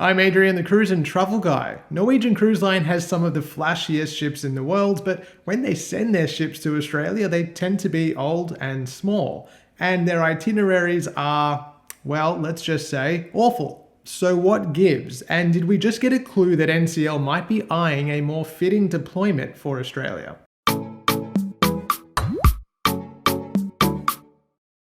I'm Adrian, the cruise and travel guy. Norwegian Cruise Line has some of the flashiest ships in the world, but when they send their ships to Australia, they tend to be old and small. And their itineraries are, well, let's just say, awful. So what gives? And did we just get a clue that NCL might be eyeing a more fitting deployment for Australia?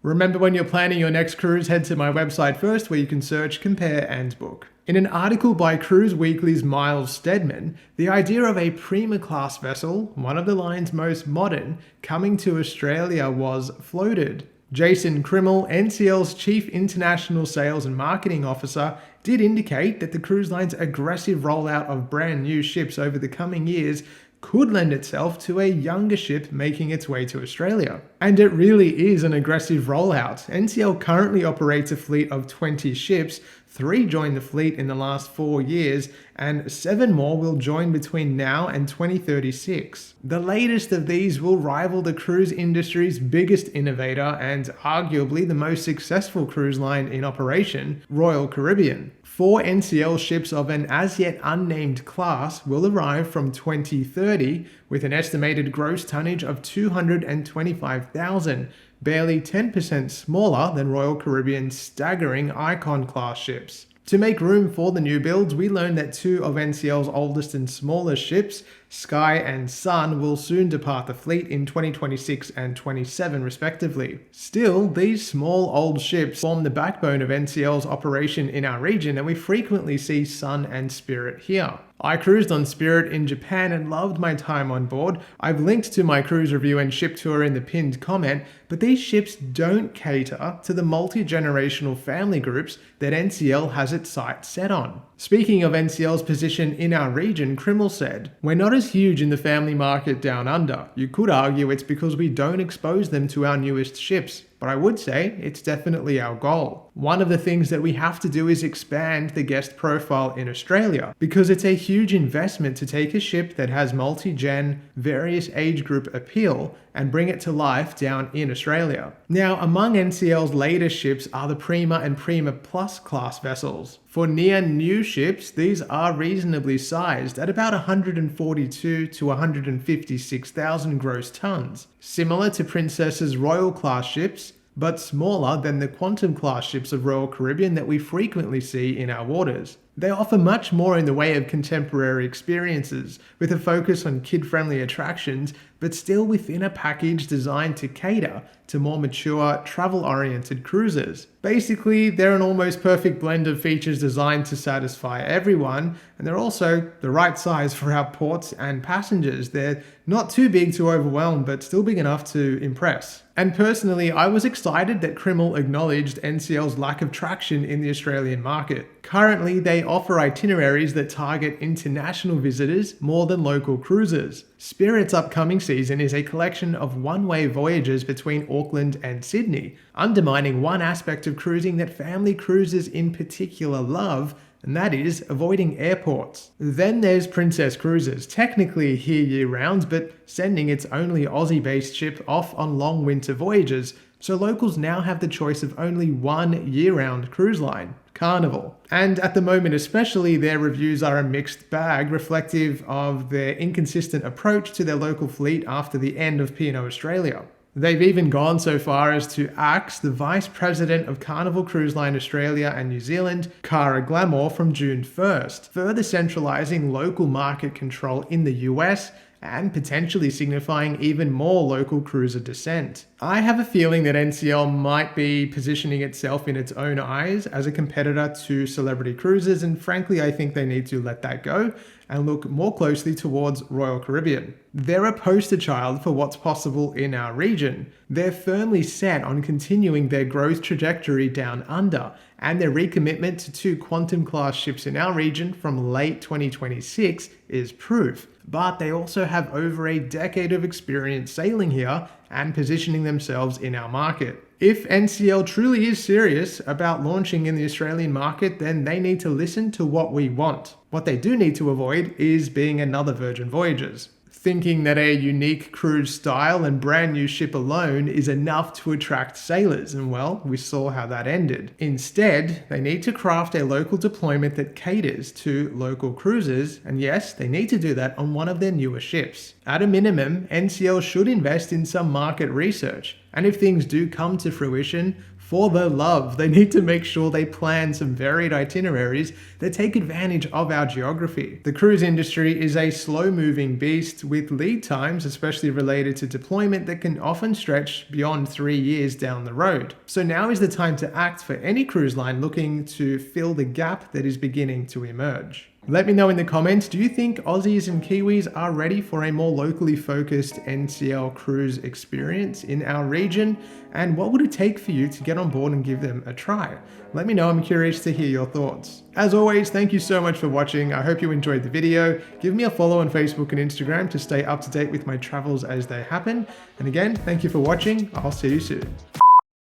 Remember, when you're planning your next cruise, head to my website first where you can search, compare, and book. In an article by Cruise Weekly's Miles Steadman, the idea of a Prima Class vessel, one of the line's most modern, coming to Australia was floated. Jason Krimmel, NCL's Chief International Sales and Marketing Officer, did indicate that the cruise line's aggressive rollout of brand new ships over the coming years could lend itself to a younger ship making its way to Australia. And it really is an aggressive rollout. NCL currently operates a fleet of 20 ships, 3 joined the fleet in the last 4 years, and 7 more will join between now and 2036. The latest of these will rival the cruise industry's biggest innovator and arguably the most successful cruise line in operation, Royal Caribbean. 4 NCL ships of an as yet unnamed class will arrive from 2030 with an estimated gross tonnage of 225,000, barely 10% smaller than Royal Caribbean's staggering Icon class ships. To make room for the new builds, we learned that 2 of NCL's oldest and smallest ships, Sky and Sun, will soon depart the fleet in 2026 and 27 respectively. Still, these small old ships form the backbone of NCL's operation in our region, and we frequently see Sun and Spirit here. I cruised on Spirit in Japan and loved my time on board. I've linked to my cruise review and ship tour in the pinned comment, but these ships don't cater to the multi-generational family groups that NCL has its sights set on. Speaking of NCL's position in our region, Krimmel said, "We're not as huge in the family market down under. You could argue it's because we don't expose them to our newest ships, but I would say it's definitely our goal. One of the things that we have to do is expand the guest profile in Australia, because it's a huge investment to take a ship that has multi-gen, various age group appeal and bring it to life down in Australia." Now, among NCL's latest ships are the Prima and Prima Plus class vessels. For near new ships, these are reasonably sized at about 142 to 156,000 gross tons, similar to Princess's Royal class ships, but smaller than the Quantum class ships of Royal Caribbean that we frequently see in our waters. They offer much more in the way of contemporary experiences, with a focus on kid-friendly attractions, but still within a package designed to cater to more mature, travel-oriented cruisers. Basically, they're an almost perfect blend of features designed to satisfy everyone, and they're also the right size for our ports and passengers. They're not too big to overwhelm, but still big enough to impress. And personally, I was excited that Krimmel acknowledged NCL's lack of traction in the Australian market. Currently, they offer itineraries that target international visitors more than local cruisers. Spirit's upcoming season is a collection of one-way voyages between Auckland and Sydney, undermining one aspect of cruising that family cruisers in particular love, and that is avoiding airports. Then there's Princess Cruises, technically here year-round, but sending its only Aussie-based ship off on long winter voyages, so locals now have the choice of only one year-round cruise line, Carnival. And at the moment especially, their reviews are a mixed bag, reflective of their inconsistent approach to their local fleet after the end of P&O Australia. They've even gone so far as to axe the Vice President of Carnival Cruise Line Australia and New Zealand, Cara Glamour, from June 1st, further centralizing local market control in the US and potentially signifying even more local cruiser dissent. I have a feeling that NCL might be positioning itself in its own eyes as a competitor to Celebrity Cruises, and frankly I think they need to let that go and look more closely towards Royal Caribbean. They're a poster child for what's possible in our region. They're firmly set on continuing their growth trajectory down under, and their recommitment to 2 Quantum class ships in our region from late 2026 is proof. But they also have over a decade of experience sailing here and positioning themselves in our market. If NCL truly is serious about launching in the Australian market, then they need to listen to what we want. What they do need to avoid is being another Virgin Voyages. thinking that a unique cruise style and brand new ship alone is enough to attract sailors, and well, we saw how that ended. Instead, they need to craft a local deployment that caters to local cruisers, and yes, they need to do that on one of their newer ships. At a minimum, NCL should invest in some market research, and if things do come to fruition, for the love, they need to make sure they plan some varied itineraries that take advantage of our geography. The cruise industry is a slow-moving beast with lead times, especially related to deployment, that can often stretch beyond 3 years down the road. So now is the time to act for any cruise line looking to fill the gap that is beginning to emerge. Let me know in the comments, do you think Aussies and Kiwis are ready for a more locally focused NCL cruise experience in our region? And what would it take for you to get on board and give them a try? Let me know, I'm curious to hear your thoughts. As always, thank you so much for watching. I hope you enjoyed the video. Give me a follow on Facebook and Instagram to stay up to date with my travels as they happen. And again, thank you for watching. I'll see you soon.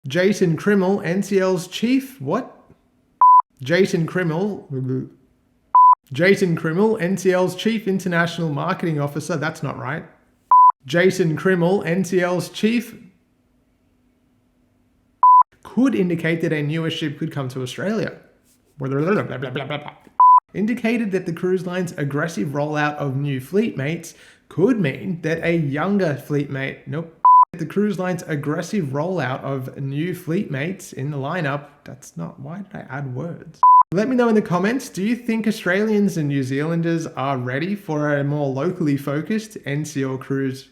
Jason Krimmel, NCL's chief, what? Jason Krimmel, NCL's Chief International Marketing Officer, that's not right. Jason Krimmel, NCL's Chief, could indicate that a newer ship could come to Australia. Indicated that the cruise line's aggressive rollout of new fleet mates could mean that a younger fleet mate, the cruise line's aggressive rollout of new fleet mates in the lineup, that's not, why did I add words? Let me know in the comments, do you think Australians and New Zealanders are ready for a more locally focused NCL cruise?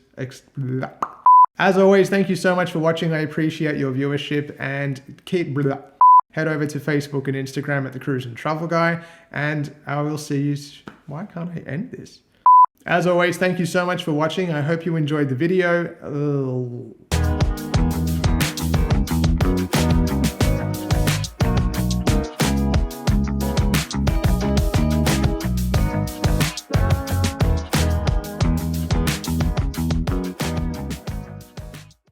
As always, thank you so much for watching. I appreciate your viewership, and head over to Facebook and Instagram at The Cruise and Travel Guy, and I will see you. Why can't I end this? As always, thank you so much for watching. I hope you enjoyed the video.